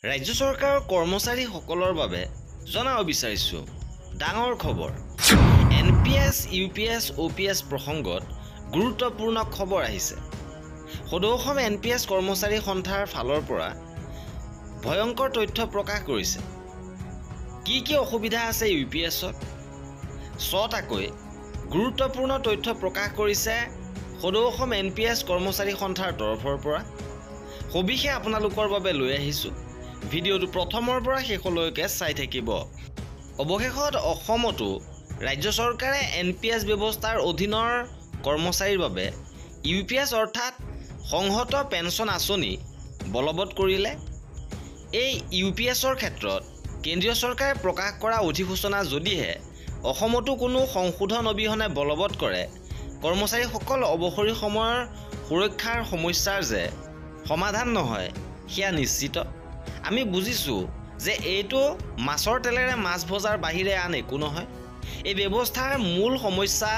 ৰাজ্য চৰকাৰৰ কৰ্মচাৰীসকলৰ বাবে জনাব বিচাৰিছোঁ ডাঙৰ খবৰ। NPS, UPS, OPS প্ৰসংগত গুৰুত্বপূৰ্ণ খবৰ আহিছে। সদৌ অসম NPS কৰ্মচাৰী সন্থাৰ ফালৰ পৰা ভয়ংকৰ তথ্য প্ৰকাশ কৰিছে। কি অসুবিধা আছে UPSত? ছটাকৈ গুৰুত্বপূৰ্ণ তথ্য প্ৰকাশ কৰিছে সদৌ অসম NPS কৰ্মচাৰী সন্থাৰ তৰফৰ পৰা। সবিশেষ আপোনালোকৰ বাবে লৈ আহিছোঁ। ভিডিঅ'টো প্ৰথমৰ পৰা শেষলৈকে চাই থাকিব। অৱশেষত অসমতো ৰাজ্য চৰকাৰে NPS ব্যৱস্থাৰ অধীনৰ কৰ্মচাৰীৰ বাবে UPS অৰ্থাৎ সংহত পেঞ্চন আঁচনি বলবৎ কৰিলে। এই UPSৰ ক্ষেত্ৰত কেন্দ্ৰীয় চৰকাৰে প্ৰকাশ কৰা অধিসূচনা যদিহে অসমতো কোনো সংশোধন অবিহনে বলবৎ কৰে, কৰ্মচাৰীসকল অৱসৰী সময়ৰ সুৰক্ষাৰ সমস্যাৰ যে সমাধান নহয় সেয়া নিশ্চিত। আমি বুজিছোঁ যে এইটো মাছৰ তেলেৰে মাছ ভজাৰ বাহিৰে আন একো নহয়। এই ব্যৱস্থাৰ মূল সমস্যা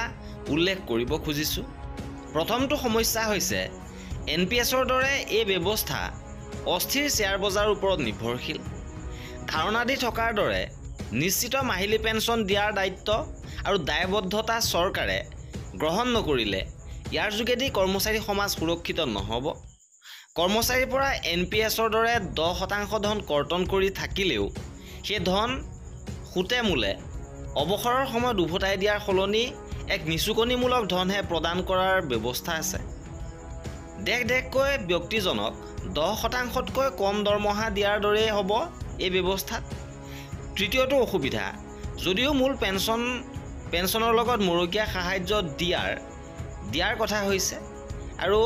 উল্লেখ কৰিব খুজিছোঁ। প্ৰথমটো সমস্যা হৈছে NPSৰ দৰে এই ব্যৱস্থা অস্থিৰ শ্বেয়াৰ বজাৰৰ ওপৰত নিৰ্ভৰশীল। ধাৰণা দি থকাৰ দৰে নিশ্চিত মাহিলী পেঞ্চন দিয়াৰ দায়িত্ব আৰু দায়বদ্ধতা চৰকাৰে গ্ৰহণ নকৰিলে ইয়াৰ যোগেদি কৰ্মচাৰী সমাজ সুৰক্ষিত নহ'ব। কৰ্মচাৰীৰ পৰা NPSৰ দৰে 10% ধন কৰ্তন কৰি থাকিলেও সেই ধন সুতে মূলে অৱসৰৰ সময়ত উভতাই দিয়াৰ সলনি এক নিচুকনিমূলক ধনহে প্ৰদান কৰাৰ ব্যৱস্থা আছে। দেশকৈ ব্যক্তিজনক 10%তকৈ কম দৰমহা দিয়াৰ দৰেই হ'ব এই ব্যৱস্থাত। তৃতীয়টো অসুবিধা, যদিও মূল পেঞ্চনৰ লগত মৰকীয়া সাহায্য দিয়াৰ কথা হৈছে আৰু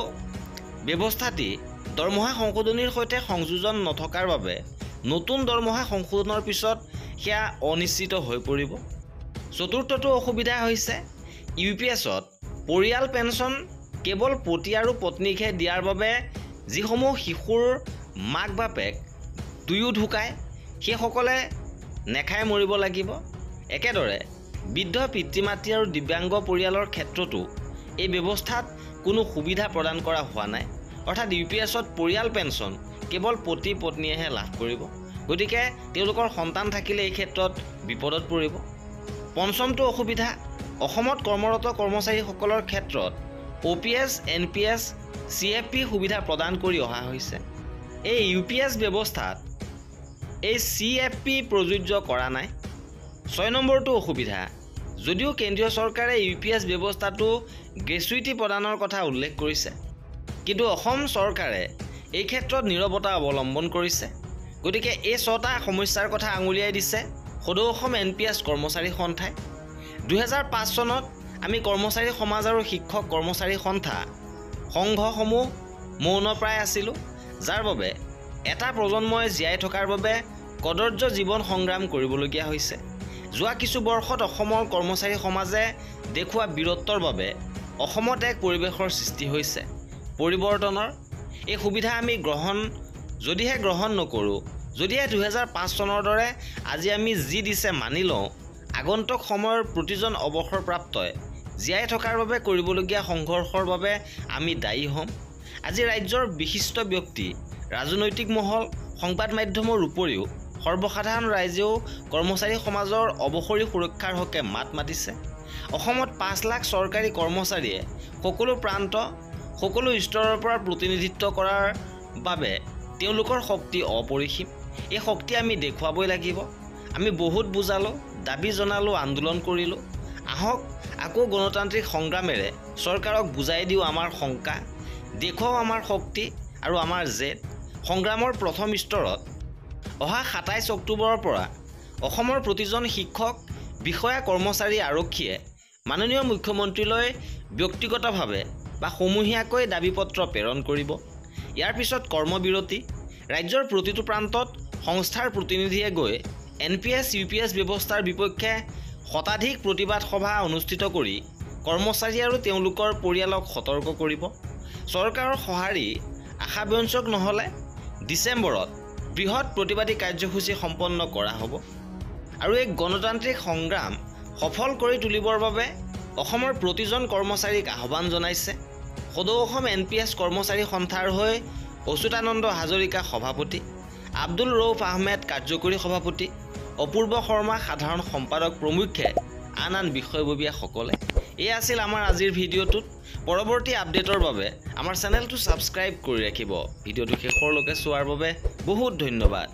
ব্যৱস্থাটি দৰমহা সংশোধনীৰ সৈতে সংযোজন নথকাৰ বাবে নতুন দৰমহা সংশোধনৰ পিছত সেয়া অনিশ্চিত হৈ পৰিব। চতুৰ্থটো অসুবিধা হৈছে UPSত পৰিয়াল পেঞ্চন কেৱল পতি আৰু পত্নীকহে দিয়াৰ বাবে যিসমূহ শিশুৰ মাক বাপেক দুয়ো ঢুকায় সেইসকলে নেখাই মৰিব লাগিব। একেদৰে বৃদ্ধ পিতৃ মাতৃ আৰু দিব্যাংগ পৰিয়ালৰ ক্ষেত্ৰতো এই ব্যৱস্থাত কোনো সুবিধা প্ৰদান কৰা হোৱা নাই। অৰ্থাৎ UPSত পৰিয়াল পেঞ্চন কেৱল পতি পত্নীয়েহে লাভ কৰিব। গতিকে তেওঁলোকৰ সন্তান থাকিলে এই ক্ষেত্ৰত বিপদত পৰিব। পঞ্চমটো অসুবিধা, অসমত কৰ্মৰত কৰ্মচাৰীসকলৰ ক্ষেত্ৰত OPS, NPS, CFP সুবিধা প্ৰদান কৰি অহা হৈছে। এই UPS ব্যৱস্থাত এই CFP প্ৰযোজ্য কৰা নাই। 6 নম্বৰটো অসুবিধা, যদিও কেন্দ্ৰীয় চৰকাৰে UPS ব্যৱস্থাটো গ্ৰেচুইটি প্ৰদানৰ কথা উল্লেখ কৰিছে, কিন্তু অসম চৰকাৰে এই ক্ষেত্ৰত নীৰৱতা অৱলম্বন কৰিছে। গতিকে এই 6টা সমস্যাৰ কথা আঙুলিয়াই দিছে সদৌ অসম NPS কৰ্মচাৰী সন্থাই। 2005 চনত আমি কৰ্মচাৰী সমাজ আৰু শিক্ষক কৰ্মচাৰী সন্থা সংঘসমূহ মৌনপ্ৰায় আছিলোঁ, যাৰ বাবে এটা প্ৰজন্মই জীয়াই থকাৰ বাবে কদৰ্য জীৱন সংগ্ৰাম কৰিবলগীয়া হৈছে। যোৱা কিছু বৰ্ষত অসমৰ কৰ্মচাৰী সমাজে দেখুওৱা বীৰত্বৰ বাবে অসমত এক পৰিৱেশৰ সৃষ্টি হৈছে পৰিৱৰ্তনৰ। এই সুবিধা আমি যদিহে গ্ৰহণ নকৰোঁ, যদিহে 2005 চনৰ দৰে আজি আমি যি দিছে মানি লওঁ, আগন্তুক সময়ৰ প্ৰতিজন অৱসৰপ্ৰাপ্তই জীয়াই থকাৰ বাবে কৰিবলগীয়া সংঘৰ্ষৰ বাবে আমি দায়ী হ'ম। আজি ৰাজ্যৰ বিশিষ্ট ব্যক্তি, ৰাজনৈতিক মহল, সংবাদ মাধ্যমৰ উপৰিও সৰ্বসাধাৰণ ৰাইজেও কৰ্মচাৰী সমাজৰ অৱসৰী সুৰক্ষাৰ হকে মাত মাতিছে। অসমত 5 লাখ চৰকাৰী কৰ্মচাৰীয়ে সকলো প্ৰান্ত, সকলো স্তৰৰ পৰা প্ৰতিনিধিত্ব কৰাৰ বাবে তেওঁলোকৰ শক্তি অপৰিসীম। এই শক্তি আমি দেখুৱাবই লাগিব। আমি বহুত বুজালোঁ, দাবী জনালোঁ, আন্দোলন কৰিলোঁ। আহক আকৌ গণতান্ত্ৰিক সংগ্ৰামেৰে চৰকাৰক বুজাই দিওঁ আমাৰ শংকা, দেখুৱাওঁ আমাৰ শক্তি আৰু আমাৰ জেদ। সংগ্ৰামৰ প্ৰথম স্তৰত অহা 27 অক্টোবৰৰ পৰা অসমৰ প্ৰতিজন শিক্ষক, বিষয়া, কৰ্মচাৰী, আৰক্ষীয়ে মাননীয় মুখ্যমন্ত্ৰীলৈ ব্যক্তিগতভাৱে বা সমূহীয়াকৈ দাবীপত্ৰ প্ৰেৰণ কৰিব। ইয়াৰ পিছত কৰ্মবিৰতি। ৰাজ্যৰ প্ৰতিটো প্ৰান্তত সংস্থাৰ প্ৰতিনিধিয়ে গৈ NPS, UPS ব্যৱস্থাৰ বিপক্ষে শতাধিক প্ৰতিবাদ সভা অনুষ্ঠিত কৰি কৰ্মচাৰী আৰু তেওঁলোকৰ পৰিয়ালক সতৰ্ক কৰিব। চৰকাৰৰ সঁহাৰি আশাব্যঞ্জক নহ'লে ডিচেম্বৰত বৃহৎ প্ৰতিবাদী কাৰ্যসূচী সম্পন্ন কৰা হ'ব। আৰু এই গণতান্ত্ৰিক সংগ্ৰাম সফল কৰি তুলিবৰ বাবে অসমৰ প্ৰতিজন কৰ্মচাৰীক আহ্বান জনাইছে সদৌ অসম NPS কৰ্মচাৰী সন্থাৰ হৈ অচ্যুতানন্দ হাজৰিকা সভাপতি। আব্দুল ৰৌফ আহমেদ কাৰ্যকৰী সভাপতি, অপূৰ্ব শৰ্মা সাধাৰণ সম্পাদক প্ৰমুখ্যে আন বিষয়ববীয়াসকলে। এই আছিল আমাৰ আজিৰ ভিডিঅ'টোত। পৰৱৰ্তী আপডেটৰ বাবে আমাৰ চেনেলটো ছাবস্ক্ৰাইব কৰি ৰাখিব। ভিডিঅ'টো শেষৰলৈকে চোৱাৰ বাবে বহুত ধন্যবাদ।